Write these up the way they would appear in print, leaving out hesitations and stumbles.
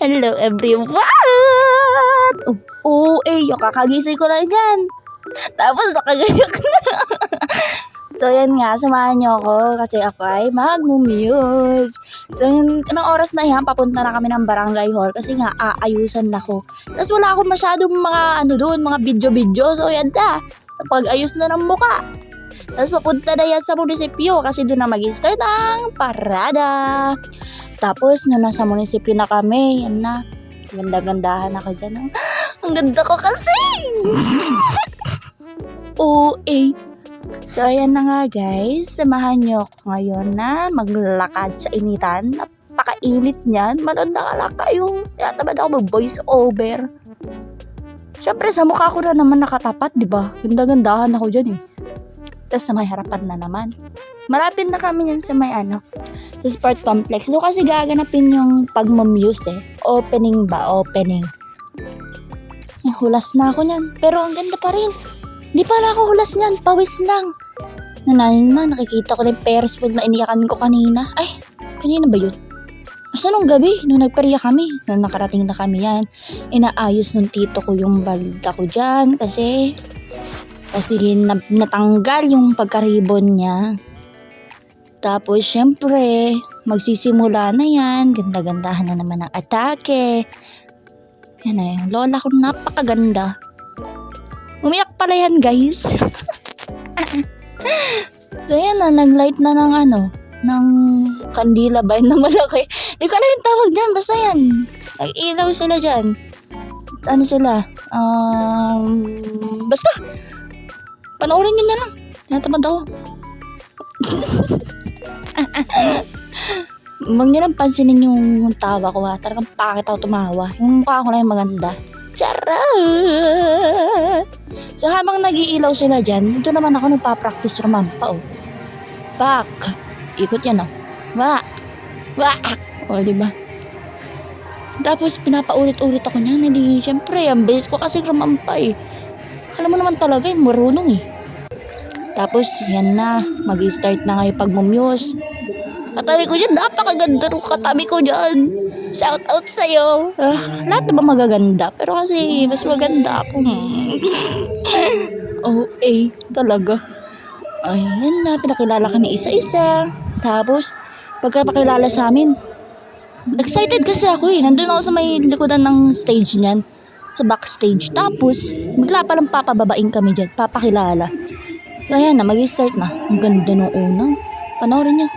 Hello everyone! Kakagising ko lang yan. Tapos nakagayak na. So yan nga, samahan niyo ako kasi ako ay magmumuse. So yun, anong oras na yan, papunta na kami ng barangay hall kasi nga aayusan na ko. Tapos wala akong masyadong mga mga video-video. So yan na, pag-ayos na ng muka. Tapos papunta na yan sa munisipyo kasi doon na mag-start ang parada. Tapos nung nasa munisipyo na kami, yan na, ganda-gandahan ako dyan. Oh. Ang ganda ko kasi! So ayan na nga guys, samahan nyo ako ngayon na maglakad sa initan. Napakainit niyan, manood na kala kayo. Tinatamad ako mag-voice over. Siyempre sa mukha ko na naman nakatapat, diba? Ganda-gandahan ako dyan eh. Tapos sa may harapan na naman. Malapit na kami yan sa may sa sport complex. So kasi gaganapin yung pagmamuse eh. Opening. Hulas na ako niyan. Pero ang ganda pa rin. Di pala ako hulas niyan. Pawis lang. Nakikita ko na yung Ferris wheel na iniyakan ko kanina. Ay, kanina ba yun? Basta nung gabi, nung nagpariya kami. Nung nakarating na kami yan. Inaayos nung tito ko yung balda ko dyan. Kasi natanggal yung pagkaribon niya. Tapos syempre, magsisimula na yan. Ganda-gandahan na naman ang atake. Yan na yung lola ko, napakaganda. Umiyak pala yan guys. So yan na, nag-light na ng kandila ba yun na malaki. Di ko alam yung tawag dyan, basta yan. Nag-ilaw sila dyan. Ano sila? Basta. Panoorin nyo na lang. Tinatamad ako. Huwag nyo lang pansinin yung tawa ko ha. Talagang pakit ako tumawa. Yung mukha ko lang yung maganda. Charot! So habang nag-iilaw sila dyan, ito naman ako nagpa-practice rumampa oh. Back. Ikot yan oh. Back. O diba? Tapos pinapaulit-ulit ako niyan. Hindi, syempre, ang base ko kasi rumampa eh. Alam mo naman talaga yung marunong eh. Tapos yan na, mag-start na ngayon pagmumuse. Katabi ko dyan, napakaganda rin katabi ko dyan. Shout out sa'yo. Lahat naman magaganda, pero kasi mas maganda ako. Talaga. Ayan na, pinakilala kami isa-isa. Tapos, pagkapakilala sa amin, excited kasi ako eh. Nandun ako sa may likodan ng stage niyan. Sa backstage. Tapos, bigla palang papababain kami dyan. Papakilala. So, ayan na, mag-start na. Ang ganda nung unang. Panoorin niyo.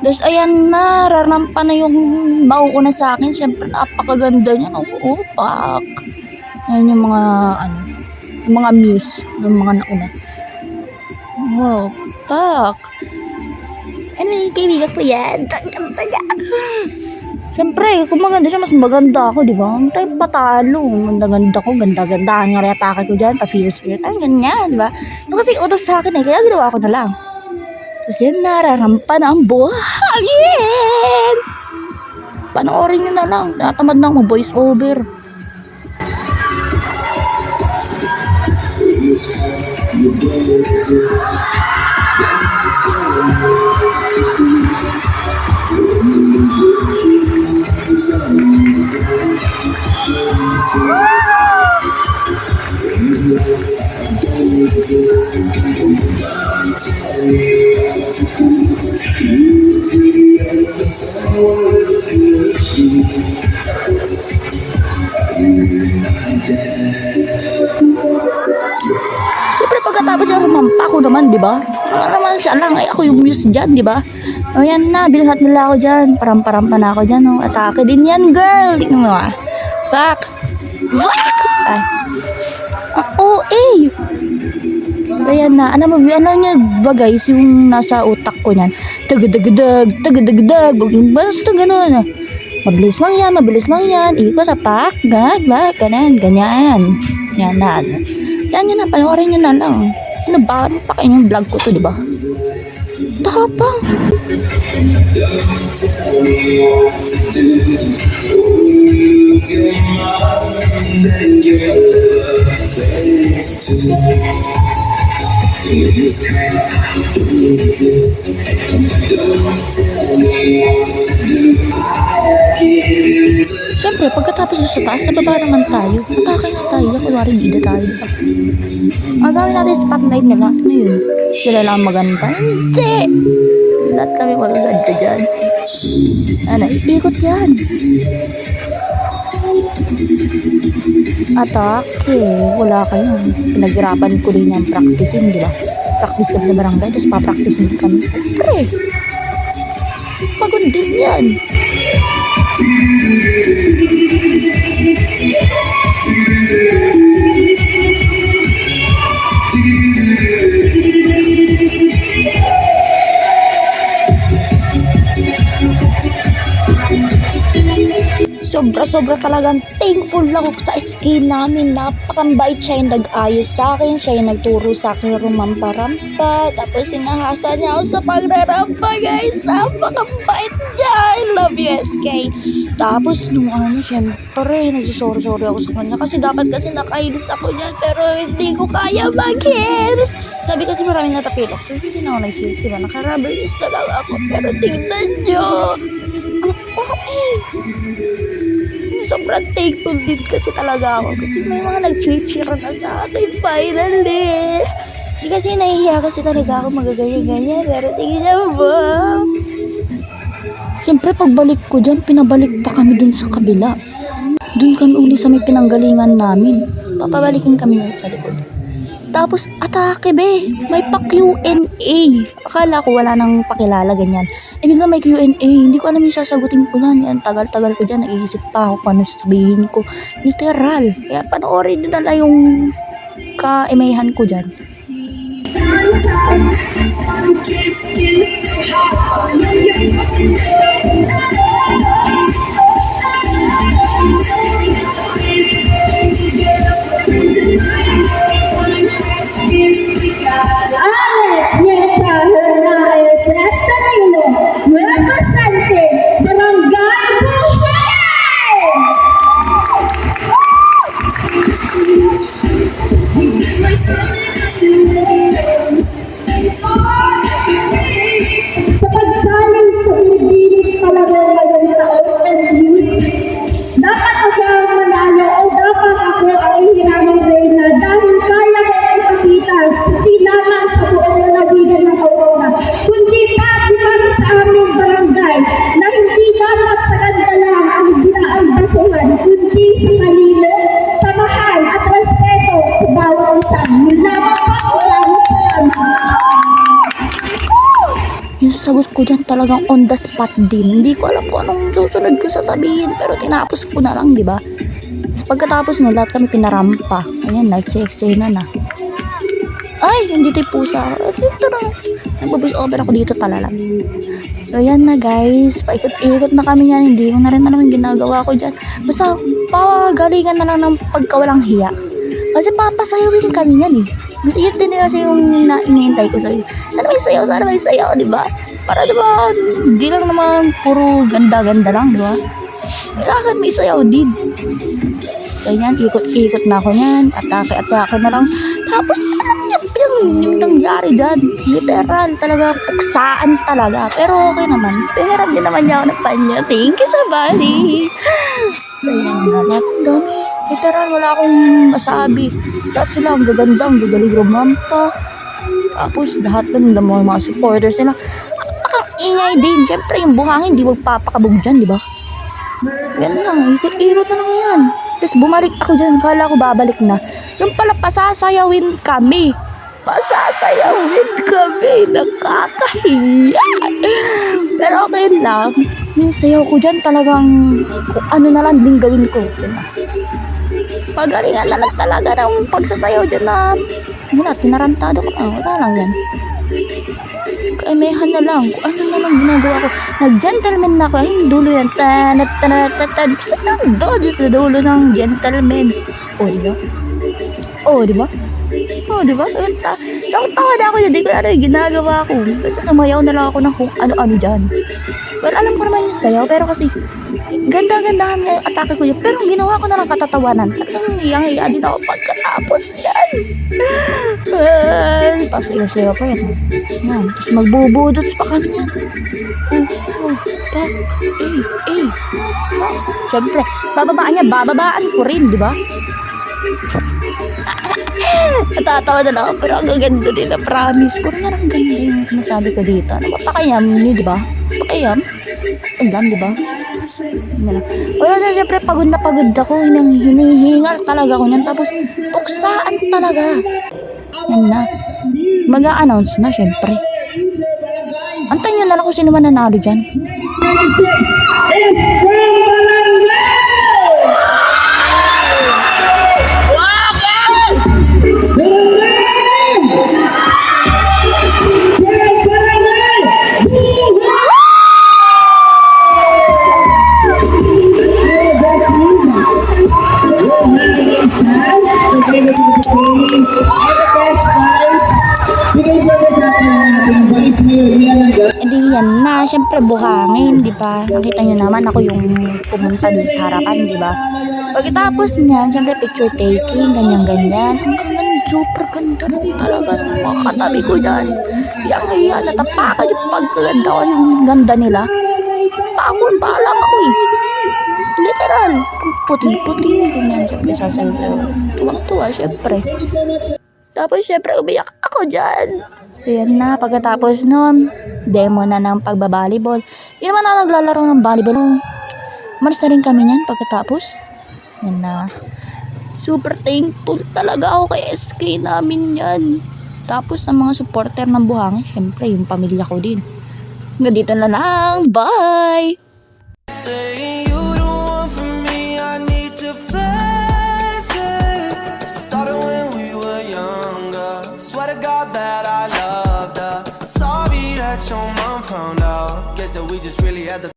Tapos, ayan na, rarampa na yung mauuna sa akin. Siyempre, napakaganda niya. Pak. Ayan yung mga, yung mga muse. Yung mga nauna. Wow, pak. Anyway, kaibigan ko yan. Ang ganda niya. Siyempre, kung maganda siya, mas maganda ako, di ba? Ang tayo patalo. Ganda-ganda ko, ganda-ganda. Ang atake ko dyan, pa-feel-spirit. Ay, ganyan, di ba? Kasi utos sa akin eh, kaya ginawa ko na lang. Kasi nararampa na ang buhangin. Panoorin nyo na lang. Natamad na ako voice over. Siyempre pagkatapos siya rumampa ako naman, di ba? Ano naman siya lang, ay ako yung muse dyan, di ba? O yan na, binuhat nila ako dyan. Parampa na ako dyan, oh. Atake din yan, girl. Tingnan mo ah. Back. Ay. Ayan na, ano niya ba guys, yung nasa utak ko niyan. Tagadag. Basta gano'n. Mabilis lang yan. Ikot sa pak, ganyan. Yan na. Yan yun na, panoorin nyo na lang. Ano ba? Ano pa kayo yung vlog ko to, diba? Tapang. This kind of exists. Don't tell me what to do. I give you Siyempre, pagkatapos doon sa taas, sa baba naman tayo. Atake nga tayo. Kunwari, bida tayo, diba? Ang gawin natin spotlight nila. Ano yun? Sila lang maganda? Hindi! Lahat kami magaganda dyan. Ano, ikot yan. Atake. Wala kayo. Pinaghirapan ko rin yung practicein, di ba? Practice kami sa barangay, tapos papractice din kami. Pre! Pagod din yan. Sobra-sobra talagang thankful lang ako sa skin namin. Napakambait siya yung nag-ayos sa akin. Siya yung nagturo sa akin rumampa-rampa. Tapos sinahasa niya ako sa pagrarampa, guys. Napakambait niya. I love you, SK. Tapos nung syempre, nagsusorry-sorry ako sa kanya. Kasi dapat nakailis ako dyan. Pero hindi ko kaya mag-hairs. Sabi kasi maraming natapilok. So hindi na ako nag-hairs. Diba? Naka-rubber-hairs na lang ako. Pero tingnan nyo. Sobrang thankful din kasi talaga ako kasi may mga nag-cheer na sa akin finally. Hindi kasi nahihiya kasi talaga ako magaganyan-ganyan pero tingnan mo. Siyempre pagbalik ko dyan, pinabalik pa kami dun sa kabila. Dun kami uli sa may pinanggalingan namin. Papabalikin kami yun sa likod. Tapos atake be, may pa-Q&A. Akala ko wala nang pakilala ganyan. Bigla may Q&A, hindi ko alam yung sasagutin ko yan. Yan, tagal-tagal ko dyan, nag-iisip pa ako paano sabihin ko. Literal. Kaya panoorin nyo na lang yung ka-emayhan ko dyan. Alex Yesha Hernandez Estelino, representing Barangay Buhayan! Sa pagsaling sa Binibining Kalaro ngayong taon and youth, dapat ako ang manalo o dapat ako ang ihinanong reyna dahil kaya ko ipakita hindi lamang sa buong lalawigan ng Aurora, kundi pati para sa aming barangay na hindi dapat sa ganda lang ang binaalbasuhan, kundi sa talino, samahan at respeto sa bawat isa. Yun lamang po, maraming salamat. Yung sagot ko dyan talagang on the spot din. Hindi ko alam kung anong susunod ko sasabihin. Pero tinapos ko na lang, di ba? So, pagkatapos na lahat kami pinarampa. Ayan, nagse-eksena na. Ay, nandito yung pusa. Dito na. Nag-voice over ako dito talalang. So, ayan na guys. Paikot-ikot na kami yan. Hindi ko na rin alam yung ginagawa ko dyan. Basta, pagalingan na lang ng pagkawalang hiya. Kasi papasayawin kami yan eh. Gusto yun din kasi yung iniintay ko sa'yo. Sana may sayaw, di ba? Para di ba, di lang naman puro ganda-ganda lang, di ba? Kailangan may sayaw din. So yan, ikot-ikot na ako yan. Atake-atake na lang. Tapos, alam niyo, yung nangyari dyan. Literal, talaga, puksaan talaga. Pero okay naman. Peheran din naman niya ako ng panya. Thank you sa bali. So yan, lahat ang dami. Literal, wala akong masabi. Lahat sila, ang gaganda, ang gagaling romampa. Tapos, lahat ng mga supporters sila. Ang ingay din. Siyempre, yung buhangin, di magpapakabog dyan, di ba? Yan na, ikot-ikot na lang yan. Tapos, bumalik ako dyan. Kala ko babalik na. Yung pala, pasasayawin kami. Nakakahiya. Pero okay lang. Yung sayaw ko dyan talagang ano na lang din gawin ko. Diba? Pagalingan na lang talaga ng pagsasayaw dyan na muna, tinarantado ko. Wala lang yan. Kaimehan na lang. Kung ano na lang ginagawa ko. Nag-gentleman na ako. Ay, dulo yan. Saan doon sa dulo ng gentleman? O, diba? O, diba? Oh, di ba? Tawa na ako yun. Di ko ano yung ginagawa ko. Basta sumayaw na lang ako ng kung ano-ano dyan. Well, alam ko naman yung sayaw, pero kasi ganda-gandahan nga yung atake ko yun. Pero ginawa ko na lang katatawanan. Talagang hiyang-hiya din ako pagkatapos yan. Ay, pasaya-saya pa yan. Yan. Tapos magbubudots pa kami yan. Back. Siyempre, bababaan ko rin, di ba? Natatawa na lang ako, pero ang gaganda nila, promise. Puro na lang ganda yung sinasabi ko dito. Ano ba, pakayam nyo, di ba? Pakayam? Alam, di ba? Wala sa siyempre, pagod na pagod ako. Hinihingal talaga ako niyan. Tapos, puksaan talaga. Yan na. Mag-a-announce na, siyempre. Antayin nyo na lang kung sino man nanalo dyan. Hindi yan na, syempre buhangin, di ba? Nakita nyo naman ako yung pumunta dun sa harapan, di ba? Pagkatapos niyan, syempre picture taking, ganyan-ganyan. Hanggang super ganda rin talaga ng mga katabi ko dyan. Yang natapakan yung pagkaganda ko, yung ganda nila. Takot pa lang ako eh. Literal, ang puti-puti, ganyan, syempre sasayo. Tuwang-tuwa, syempre. Tapos syempre umiyak ako dyan. Ayan na, pagkatapos nun, demo na ng pagbabalibol. Hindi naman ako naglalaro ng volleyball. Maras na rin kami niyan pagkatapos. Ayan na. Super thankful talaga ako kay SK namin yan. Tapos sa mga supporter ng Buhangin, syempre yung pamilya ko din. Hanggang dito na lang. Bye! Say you don't want from me, I need to flex it. Started when we were younger. Swear to God that I loved her. Sorry that your mom found out. Guess that we just really had the